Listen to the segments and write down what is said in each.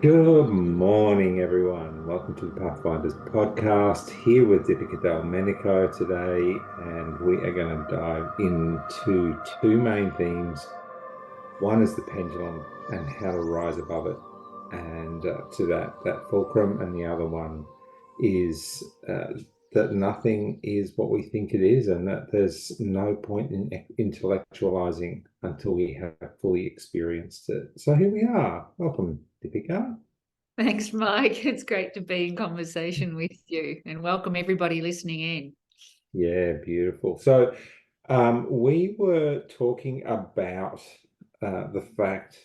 Good morning, everyone. Welcome to the Pathfinders podcast. Here with Deepika Delmenico today, and we are going to dive into two main themes. One is the pendulum and how to rise above it, and to that fulcrum, and the other one is that nothing is what we think it is, and that there's no point in intellectualizing until we have fully experienced it. So here we are. Welcome, Deepika. Thanks, Mike. It's great to be in conversation with you, and welcome everybody listening in. Yeah, beautiful. So, we were talking about the fact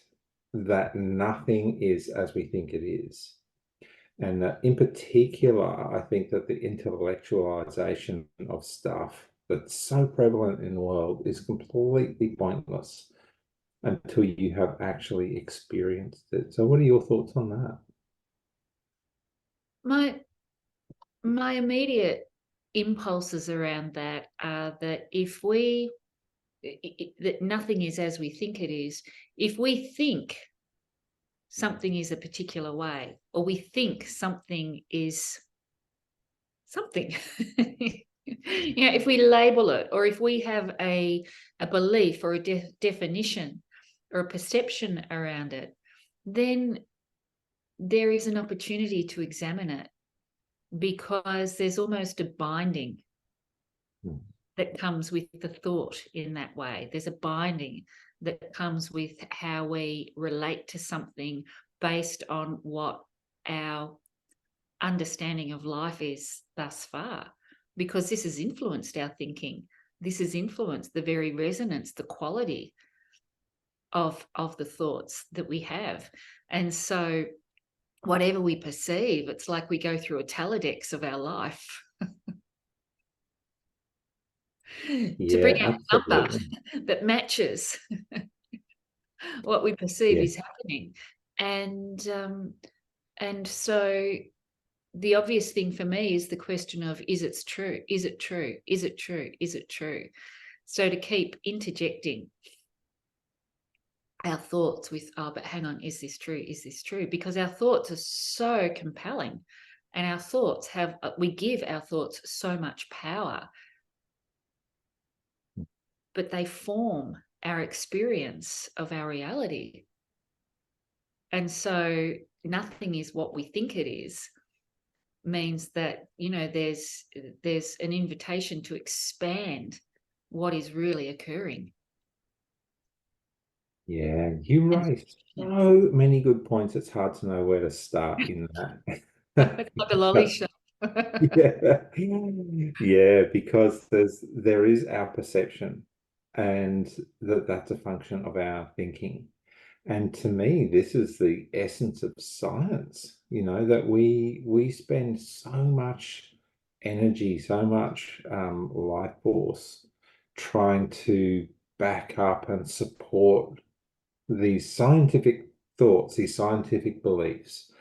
that nothing is as we think it is. And that in particular, I think that the intellectualization of stuff that's so prevalent in the world is completely pointless until you have actually experienced it. So, what are your thoughts on that? My my immediate impulses around that are that that nothing is as we think it is. If we think something is a particular way, or we think something is something, if we label it, or if we have a belief or a definition or a perception around it, then there is an opportunity to examine it, because there's almost a binding Hmm. that comes with the thought in that way. There's a binding that comes with how we relate to something based on what our understanding of life is thus far, because this has influenced our thinking. This has influenced the very resonance, the quality of the thoughts that we have. And so whatever we perceive, it's like we go through a Teledex of our life to bring Yeah, out a number absolutely. that matches what we perceive Yeah. is happening. And so the obvious thing for me is the question of, is it true? Is it true? Is it true? Is it true? So to keep interjecting our thoughts with, oh, but hang on, is this true? Is this true? Because our thoughts are so compelling, and our thoughts we give our thoughts so much power, but they form our experience of our reality. And so nothing is what we think it is means that, there's an invitation to expand what is really occurring. Yeah, you And raised so many good points. It's hard to know where to start in that. it's like a lolly shop. Yeah. Yeah, because there is our perception, and that's a function of our thinking. And to me, this is the essence of science, that we spend so much energy, so much life force trying to back up and support these scientific thoughts, these scientific beliefs,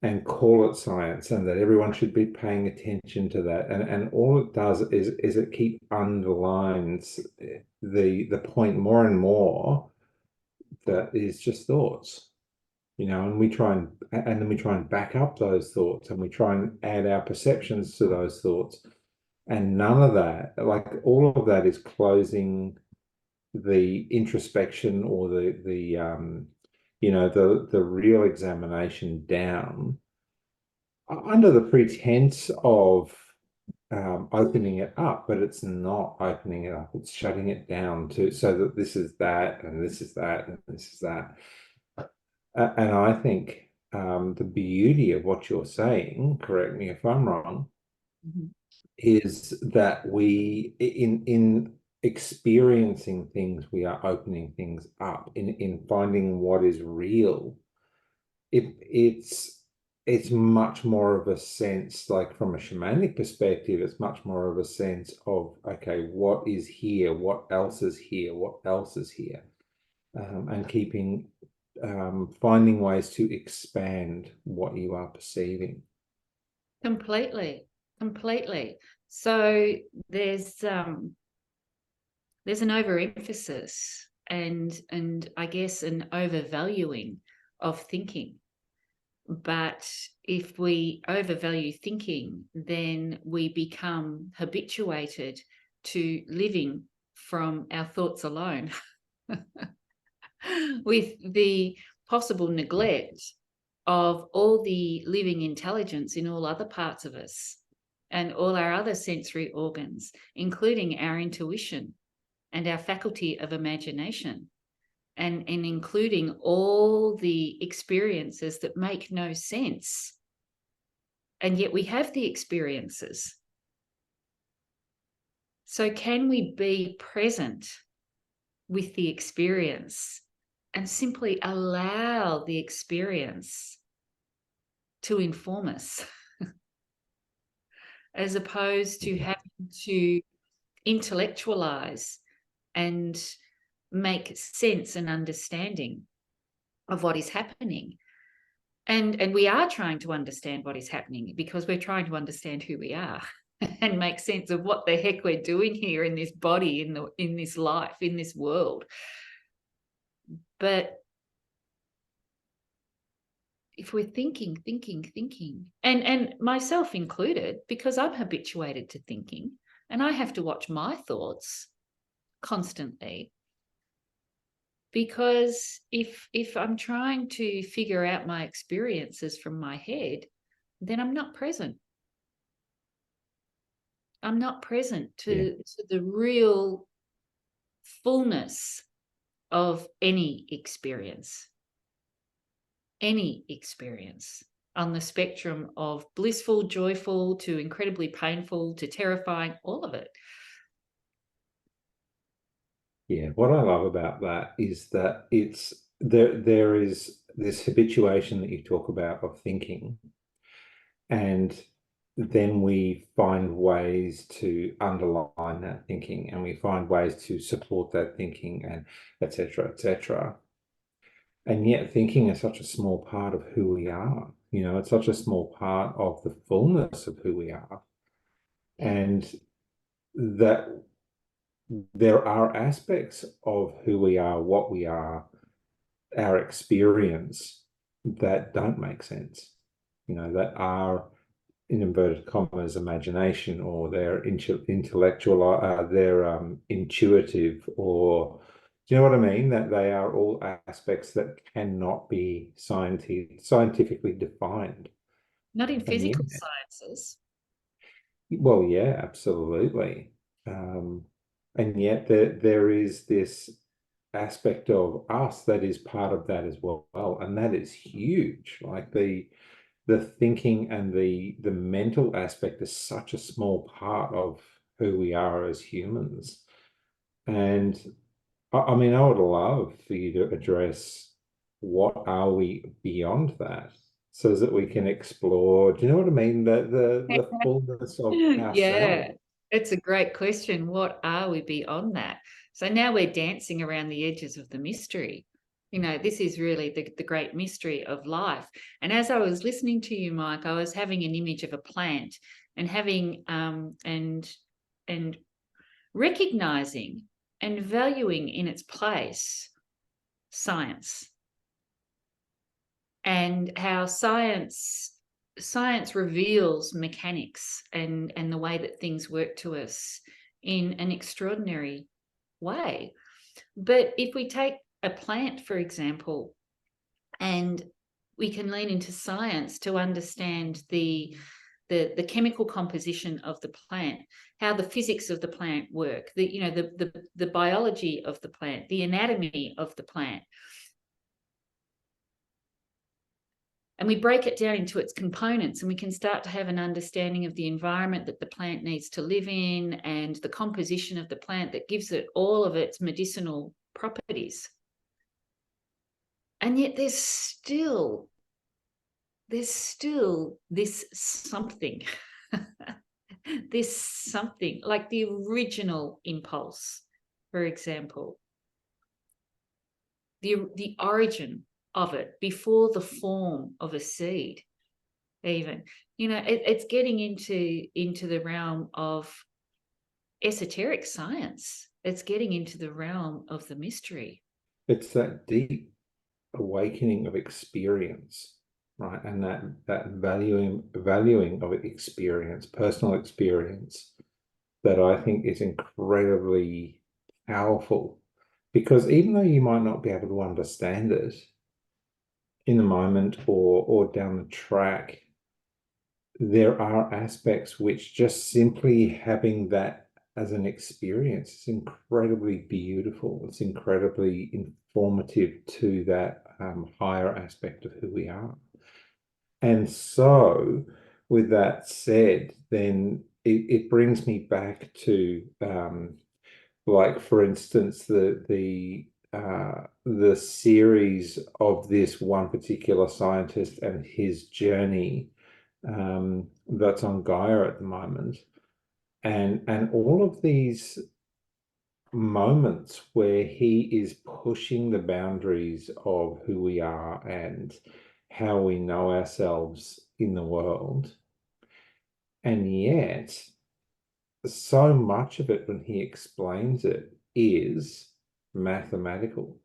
and call it science, and that everyone should be paying attention to that. And all it does is it keep underlines the point more and more that is just thoughts, and then we try and back up those thoughts, and we try and add our perceptions to those thoughts. And none of that, like all of that, is closing the introspection or the real examination down under the pretense of opening it up, but it's not opening it up. It's shutting it down to so that this is that, and this is that, and this is that. And I think the beauty of what you're saying, correct me if I'm wrong, Mhm. is that in experiencing things, we are opening things up. In finding what is real, it's much more of a sense, like from a shamanic perspective, it's much more of a sense of, okay, what is here, what else is here, what else is here, and finding ways to expand what you are perceiving. Completely. So there's um there's an overemphasis and I guess an overvaluing of thinking. But if we overvalue thinking, then we become habituated to living from our thoughts alone, with the possible neglect of all the living intelligence in all other parts of us and all our other sensory organs, including our intuition and our faculty of imagination, and including all the experiences that make no sense. And yet we have the experiences. So, can we be present with the experience and simply allow the experience to inform us, as opposed to having to intellectualize and make sense and understanding of what is happening? And we are trying to understand what is happening because we're trying to understand who we are and make sense of what the heck we're doing here in this body, in this life, in this world. But if we're thinking, and myself included, because I'm habituated to thinking and I have to watch my thoughts constantly, because if I'm trying to figure out my experiences from my head, then I'm not present. I'm not present to the real fullness of any experience on the spectrum of blissful, joyful, to incredibly painful, to terrifying, all of it. Yeah, what I love about that is that there is this habituation that you talk about of thinking, and then we find ways to underline that thinking, and we find ways to support that thinking, and et cetera, et cetera. And yet thinking is such a small part of who we are. It's such a small part of the fullness of who we are. And that there are aspects of who we are, what we are, our experience that don't make sense, that are, in inverted commas, imagination, or they're intellectual, they're intuitive, or do you know what I mean? That they are all aspects that cannot be scientifically defined. Not in And physical sciences. well, yeah, absolutely. Um, and yet there is this aspect of us that is part of that as well, and that is huge. Like the thinking and the mental aspect is such a small part of who we are as humans. And I mean, I would love for you to address what are we beyond that, so that we can explore, do you know what I mean? The fullness of Yeah, ourselves. it's a great question. What are we beyond that? So now we're dancing around the edges of the mystery. This is really the great mystery of life. And as I was listening to you, Mike, I was having an image of a plant and having and recognizing and valuing in its place science, and how science reveals mechanics and the way that things work to us in an extraordinary way. But if we take a plant, for example, and we can lean into science to understand the chemical composition of the plant, how the physics of the plant work, the biology of the plant, the anatomy of the plant, and we break it down into its components, and we can start to have an understanding of the environment that the plant needs to live in and the composition of the plant that gives it all of its medicinal properties. And yet there's still this something, this something like the original impulse, for example, the origin of it before the form of a seed, even. It's getting into the realm of esoteric science. It's getting into the realm of the mystery. It's that deep awakening of experience right? And that valuing of experience, personal experience, that I think is incredibly powerful. Because even though you might not be able to understand it in the moment or down the track, there are aspects which just simply having that as an experience is incredibly beautiful. It's incredibly informative to that higher aspect of who we are. And so, with that said, then it brings me back to like, for instance, the series of this one particular scientist and his journey that's on Gaia at the moment, and all of these moments where he is pushing the boundaries of who we are and how we know ourselves in the world. And yet, so much of it, when he explains it, is mathematical.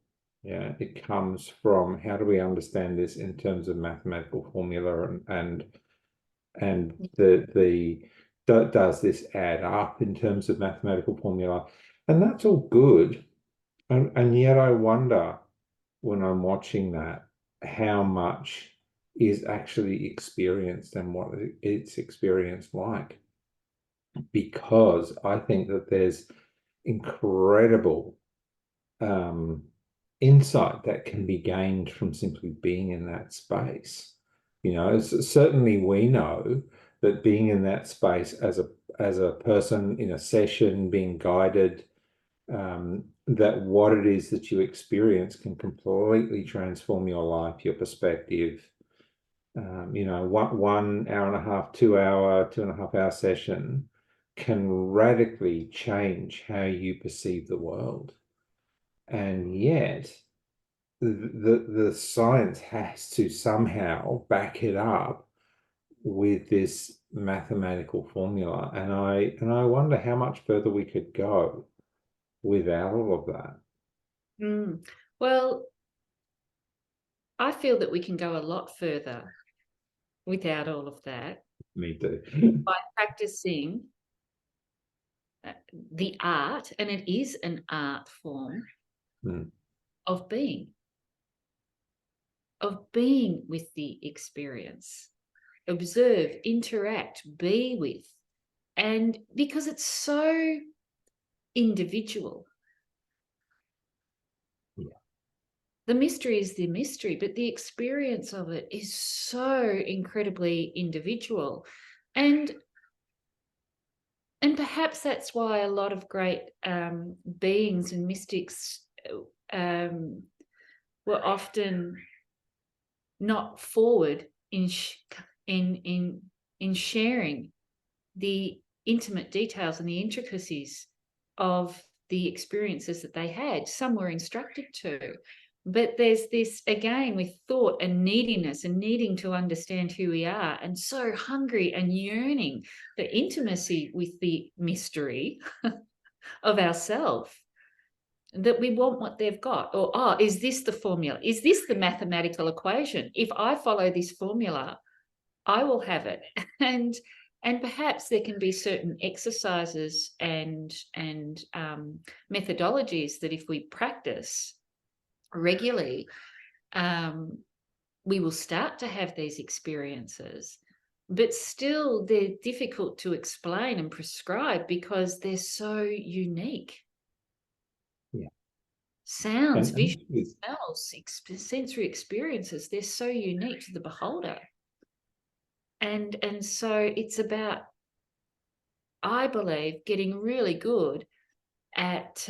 Yeah, it comes from how do we understand this in terms of mathematical formula and does this add up in terms of mathematical formula? And that's all good. And yet I wonder when I'm watching that how much is actually experienced and what it's experienced like. Because I think that there's incredible um, insight that can be gained from simply being in that space. You know, certainly we know that being in that space as a person in a session, being guided, that what it is that you experience can completely transform your life, your perspective. You know, one hour and a half, 2 hour, 2.5 hour session can radically change how you perceive the world. And yet, the science has to somehow back it up with this mathematical formula. And I wonder how much further we could go without all of that. Well, I feel that we can go a lot further without all of that Me too. by practicing the art, and it is an art form Mm. of being with the experience. Observe, interact, be with. And because it's so individual, Yeah. the mystery is the mystery, but the experience of it is so incredibly individual. And perhaps that's why a lot of great beings and mystics were often not forward in sharing the intimate details and the intricacies of the experiences that they had. Some were instructed to, but there's this again with thought and neediness and needing to understand who we are, and so hungry and yearning for intimacy with the mystery of ourselves, that we want what they've got. Or, oh, is this the formula? Is this the mathematical equation? If I follow this formula, I will have it. And perhaps there can be certain exercises and methodologies that if we practice regularly, we will start to have these experiences. But still, they're difficult to explain and prescribe because they're so unique. Yeah. Sounds, And vision, smells, sensory experiences, they're so unique to the beholder. And so it's about, I believe, getting really good at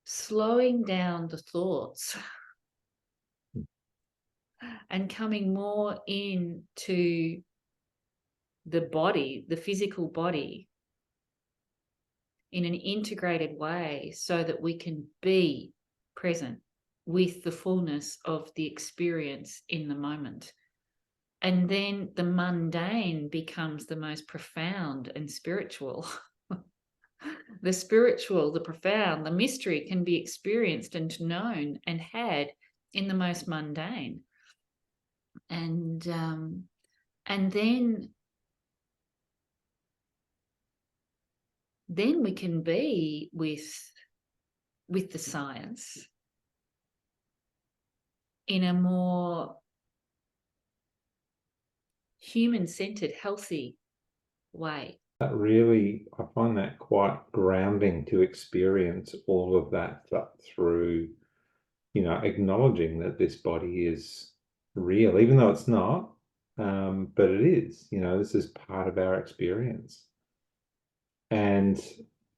slowing down the thoughts and coming more into the body, the physical body, in an integrated way so that we can be present with the fullness of the experience in the moment. And then the mundane becomes the most profound and spiritual. The spiritual, the profound, the mystery can be experienced and known and had in the most mundane. And then we can be with the science in a more human-centered, healthy way. That really, I find that quite grounding to experience all of that through, acknowledging that this body is real, even though it's not, but it is, this is part of our experience. And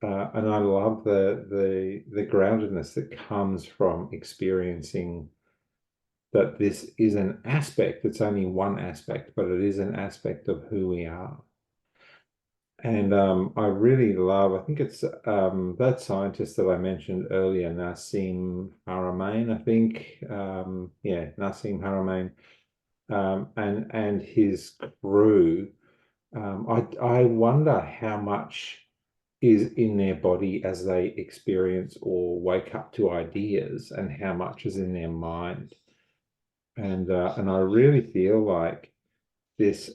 I love the groundedness that comes from experiencing that this is an aspect. It's only one aspect, but it is an aspect of who we are. And I really love, I think it's that scientist that I mentioned earlier, Nassim Haramein, I think. Yeah, Nassim Haramein, and his crew. I wonder how much is in their body as they experience or wake up to ideas, and how much is in their mind. And I really feel like this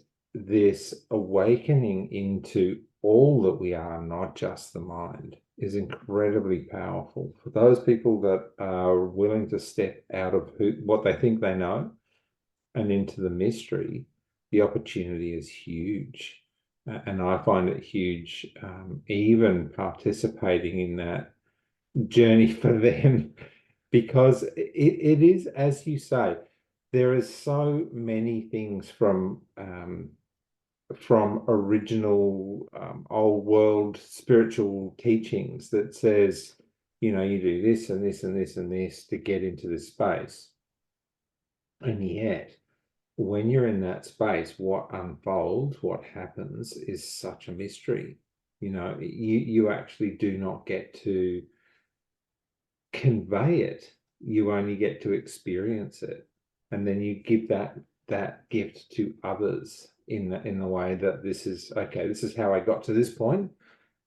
awakening into all that we are, not just the mind, is incredibly powerful. For those people that are willing to step out of what they think they know and into the mystery, the opportunity is huge. And I find it huge, even participating in that journey for them, because it is, as you say, there is so many things from original old world spiritual teachings that says, you do this and this and this and this to get into this space. And yet, when you're in that space, what unfolds, what happens is such a mystery. You actually do not get to convey it. You only get to experience it. And then you give that gift to others in the way that this is how I got to this point.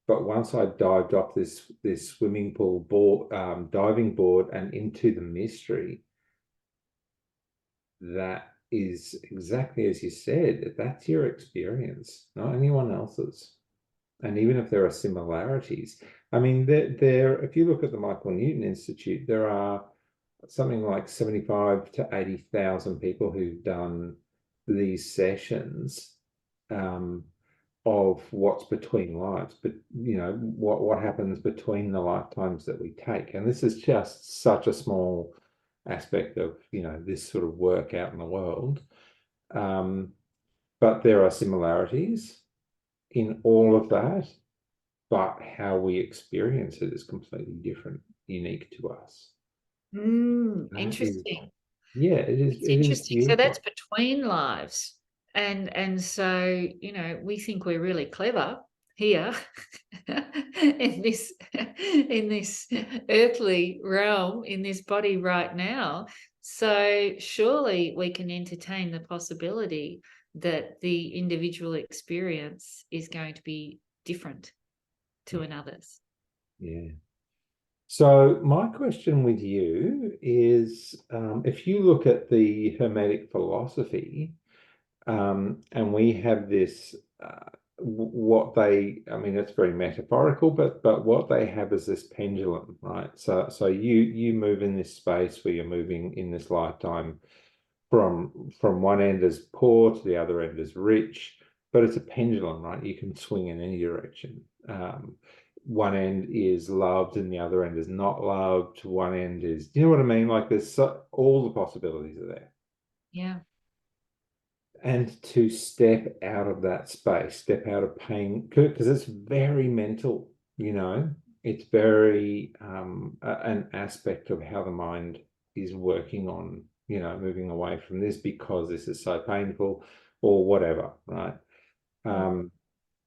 But once I dived off this swimming pool board, diving board, and into the mystery, that is exactly as you said. That's your experience, not anyone else's. And even if there are similarities, I mean, if you look at the Michael Newton Institute, there are something like 75 to 80,000 people who've done these sessions, of what's between lives, but what happens between the lifetimes that we take. And this is just such a small aspect of this sort of work out in the world. But there are similarities in all of that, but how we experience it is completely different, unique to us. That is, Interesting. yeah, it It's is interesting. So that's beautiful. between lives. And so, we think we're really clever here in this earthly realm, in this body right now. So surely we can entertain the possibility that the individual experience is going to be different to another's. Yeah. So my question with you is, if you look at the hermetic philosophy, and we have this, I mean, it's very metaphorical, but what they have is this pendulum, right? So you move in this space where you're moving in this lifetime from one end as poor to the other end as rich, but it's a pendulum, right? You can swing in any direction. One end is loved and the other end is not loved. One end is, do you know what I mean? Like all the possibilities are there. Yeah. And to step out of that space, step out of pain, because it's very mental, it's very an aspect of how the mind is working on, moving away from this because this is so painful or whatever, right? And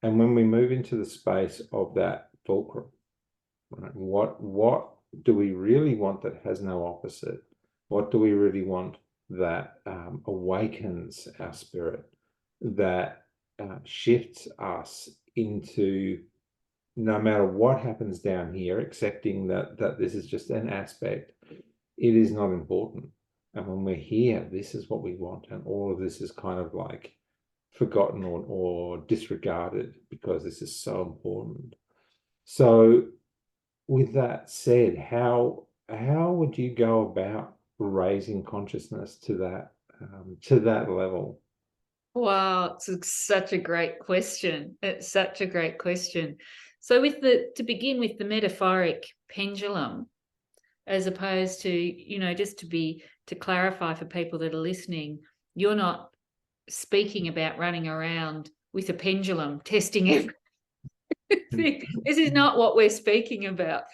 when we move into the space of that fulcrum, right, what do we really want that has no opposite? What do we really want that awakens our spirit, that shifts us into, no matter what happens down here, accepting that this is just an aspect, it is not important. And when we're here, this is what we want. And all of this is kind of like forgotten or disregarded because this is so important. So with that said, how would you go about raising consciousness to that level? Wow, such a great question. It's such a great question. So to begin with the metaphoric pendulum, as opposed to, just to clarify for people that are listening, you're not speaking about running around with a pendulum testing everything. This is not what we're speaking about.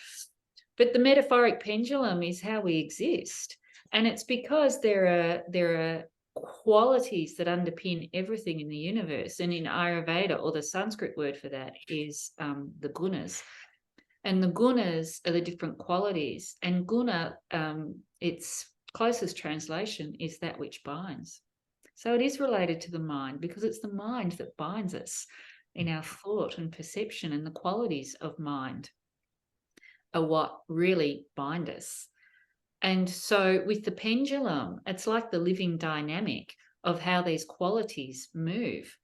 But the metaphoric pendulum is how we exist. And it's because there are qualities that underpin everything in the universe. And in Ayurveda, or the Sanskrit word for that is the gunas. And the gunas are the different qualities. And guna, its closest translation is that which binds. So it is related to the mind, because it's the mind that binds us in our thought and perception, and the qualities of mind are what really bind us. And so with the pendulum, it's like the living dynamic of how these qualities move.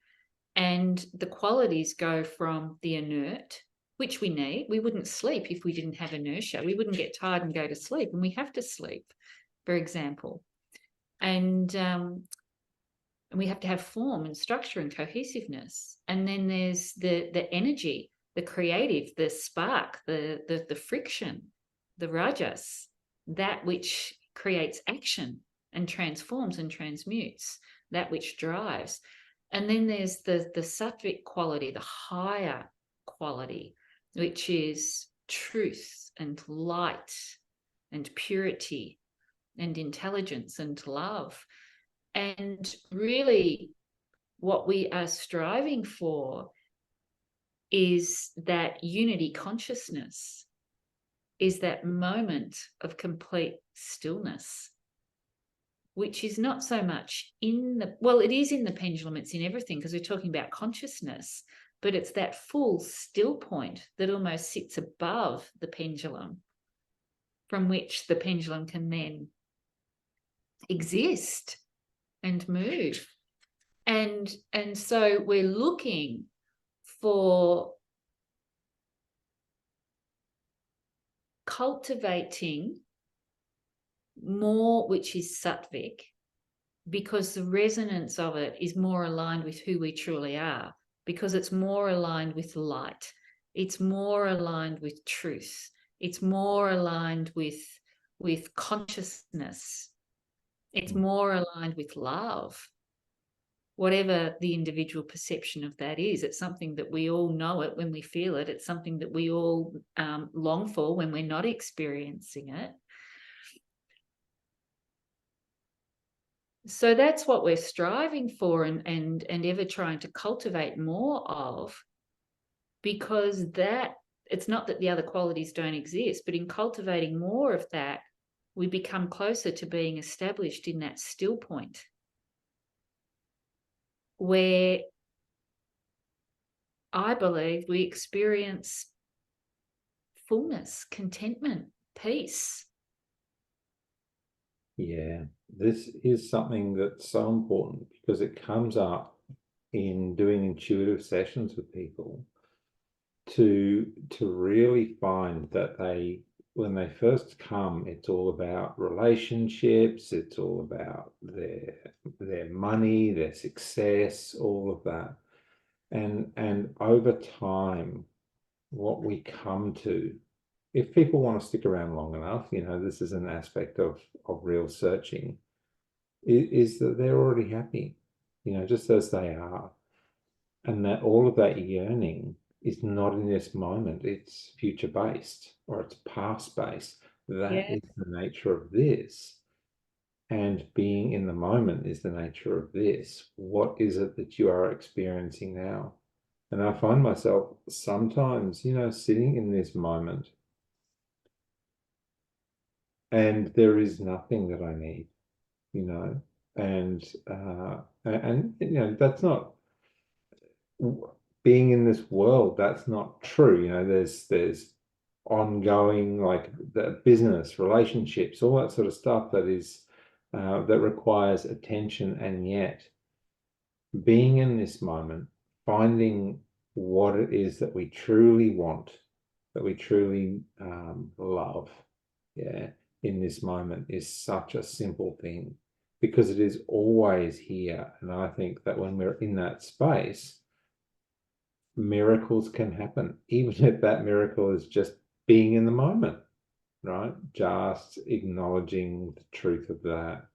And the qualities go from the inert, which we need. We wouldn't sleep if we didn't have inertia. We wouldn't get tired and go to sleep, and we have to sleep, for example. And we have to have form and structure and cohesiveness. And then there's the energy, the creative, the spark, the friction, the rajas, that which creates action and transforms and transmutes, that which drives. And then there's the sattvic quality, the higher quality, which is truth and light and purity and intelligence and love. And really, what we are striving for is that unity consciousness, is that moment of complete stillness, which is not so much it is in the pendulum, it's in everything, because we're talking about consciousness, but it's that full still point that almost sits above the pendulum, from which the pendulum can then exist and move. And so we're looking for cultivating more, which is sattvic, because the resonance of it is more aligned with who we truly are, because it's more aligned with light, it's more aligned with truth, it's more aligned with consciousness, it's more aligned with love. Whatever the individual perception of that is, it's something that we all know it when we feel it. It's something that we all long for when we're not experiencing it. So that's what we're striving for and ever trying to cultivate more of, because that it's not that the other qualities don't exist, but in cultivating more of that, we become closer to being established in that still point, where I believe we experience fullness, contentment, peace. Yeah, this is something that's so important because it comes up in doing intuitive sessions with people to really find that when they first come, it's all about relationships, it's all about their money, their success, all of that. And over time, what we come to, if people want to stick around long enough, this is an aspect of real searching, is that they're already happy, just as they are. And that all of that yearning is not in this moment, it's future based or it's past based. That Yeah. is the nature of this. And being in the moment is the nature of this. What is it that you are experiencing now? And I find myself sometimes, sitting in this moment and there is nothing that I need, you know, and that's not being in this world. That's not true. There's ongoing like the business relationships, all that sort of stuff that is that requires attention, and yet being in this moment, finding what it is that we truly want, that we truly love, yeah, in this moment is such a simple thing because it is always here. And I think that when we're in that space, miracles can happen, even if that miracle is just being in the moment, right? Just acknowledging the truth of that.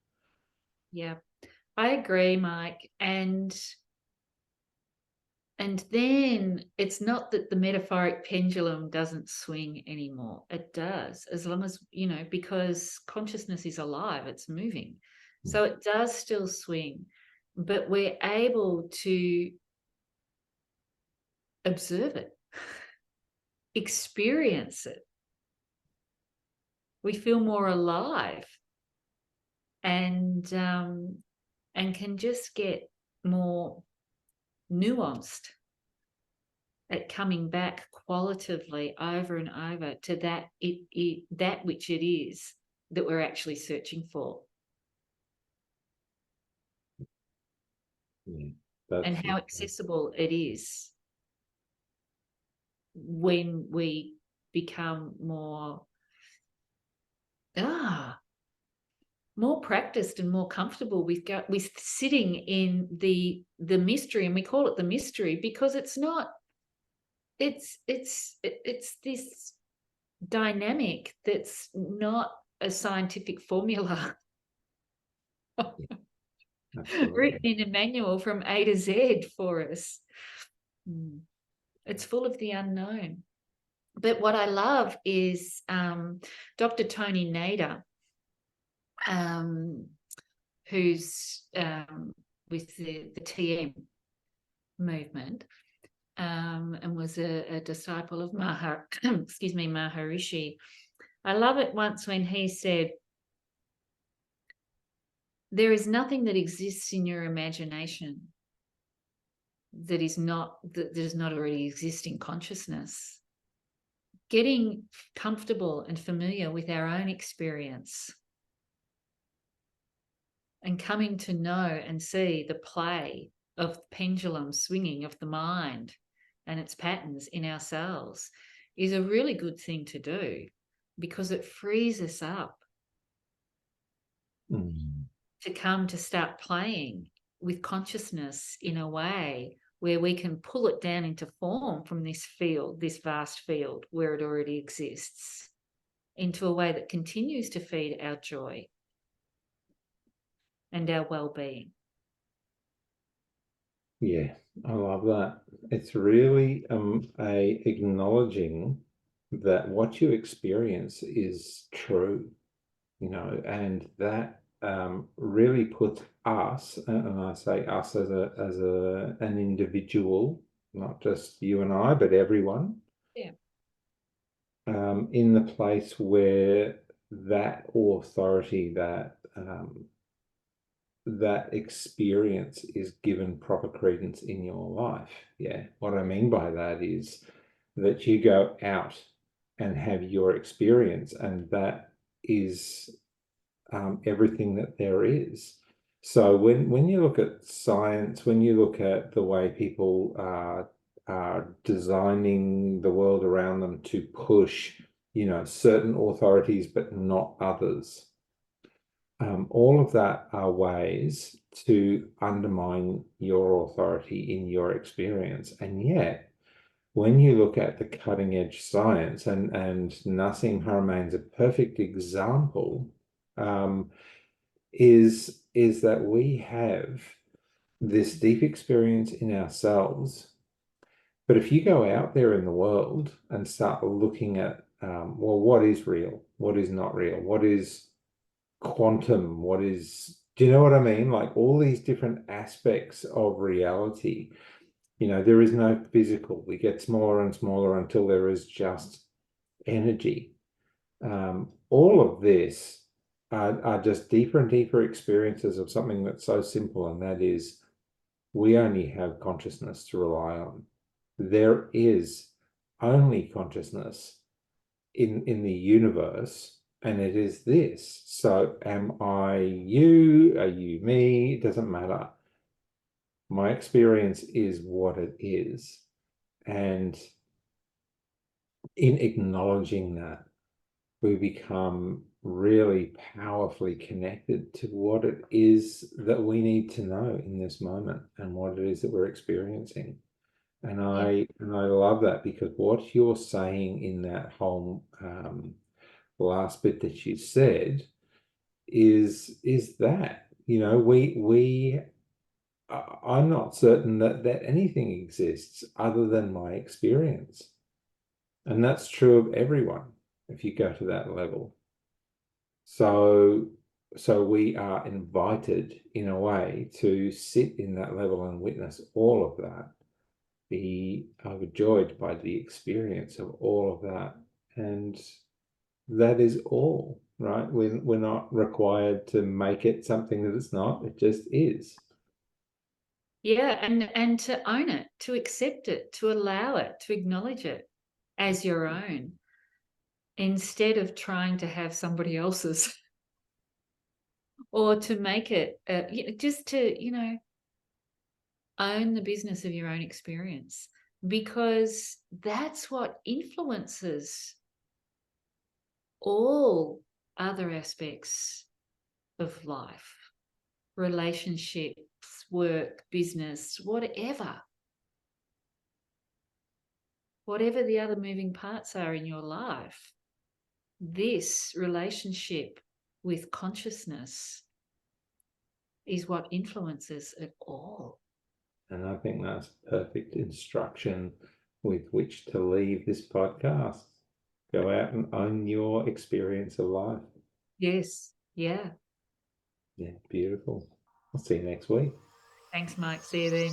Yeah, I agree, Mike. And then it's not that the metaphoric pendulum doesn't swing anymore. It does, as long as, because consciousness is alive, it's moving. So it does still swing, but we're able to observe it, experience it. We feel more alive, and can just get more nuanced at coming back qualitatively over and over to that that which it is that we're actually searching for. Yeah, and how accessible it is when we become more practiced and more comfortable with sitting in the mystery. And we call it the mystery because it's not, it's this dynamic that's not a scientific formula written in a manual from A to Z for us. It's full of the unknown. But what I love is Dr. Tony Nader, who's with the TM movement, and was a disciple of Maharishi. I love it once when he said, there is nothing that exists in your imagination that does not already exist in consciousness. Getting comfortable and familiar with our own experience and coming to know and see the play of the pendulum swinging of the mind and its patterns in ourselves is a really good thing to do, because it frees us up to come to start playing with consciousness in a way where we can pull it down into form from this field, this vast field where it already exists, into a way that continues to feed our joy and our well-being. Yeah, I love that. It's really a acknowledging that what you experience is true, and that really puts us, and I say us as an individual, not just you and I, but everyone, Yeah. In the place where that authority, that experience is given proper credence in your life. Yeah. What I mean by that is that you go out and have your experience, and that is everything that there is. So when you look at science, when you look at the way people are designing the world around them to push, certain authorities, but not others, all of that are ways to undermine your authority in your experience. And yet, when you look at the cutting edge science, and Nassim Haramein a perfect example, is that we have this deep experience in ourselves. But if you go out there in the world and start looking at, well, what is real? What is not real? What is quantum? Do you know what I mean? Like all these different aspects of reality, there is no physical. We get smaller and smaller until there is just energy. All of this are just deeper and deeper experiences of something that's so simple, and that is we only have consciousness to rely on. There is only consciousness in the universe, and it is this. So am I you? Are you me? It doesn't matter. My experience is what it is. And in acknowledging that, we become really powerfully connected to what it is that we need to know in this moment and what it is that we're experiencing. And Yeah. I love that, because what you're saying in that whole last bit that you said is that, I'm not certain that anything exists other than my experience. And that's true of everyone if you go to that level. So, so we are invited in a way to sit in that level and witness all of that, be overjoyed by the experience of all of that. And that is all, right? We're not required to make it something that it's not, it just is. Yeah, and to own it, to accept it, to allow it, to acknowledge it as your own, instead of trying to have somebody else's or to make it, just to, own the business of your own experience, because that's what influences all other aspects of life, relationships, work, business, whatever the other moving parts are in your life. This relationship with consciousness is what influences it all. And I think that's perfect instruction with which to leave this podcast. Go out and own your experience of life. Yes. Yeah. Yeah, beautiful. I'll see you next week. Thanks, Mike. See you then.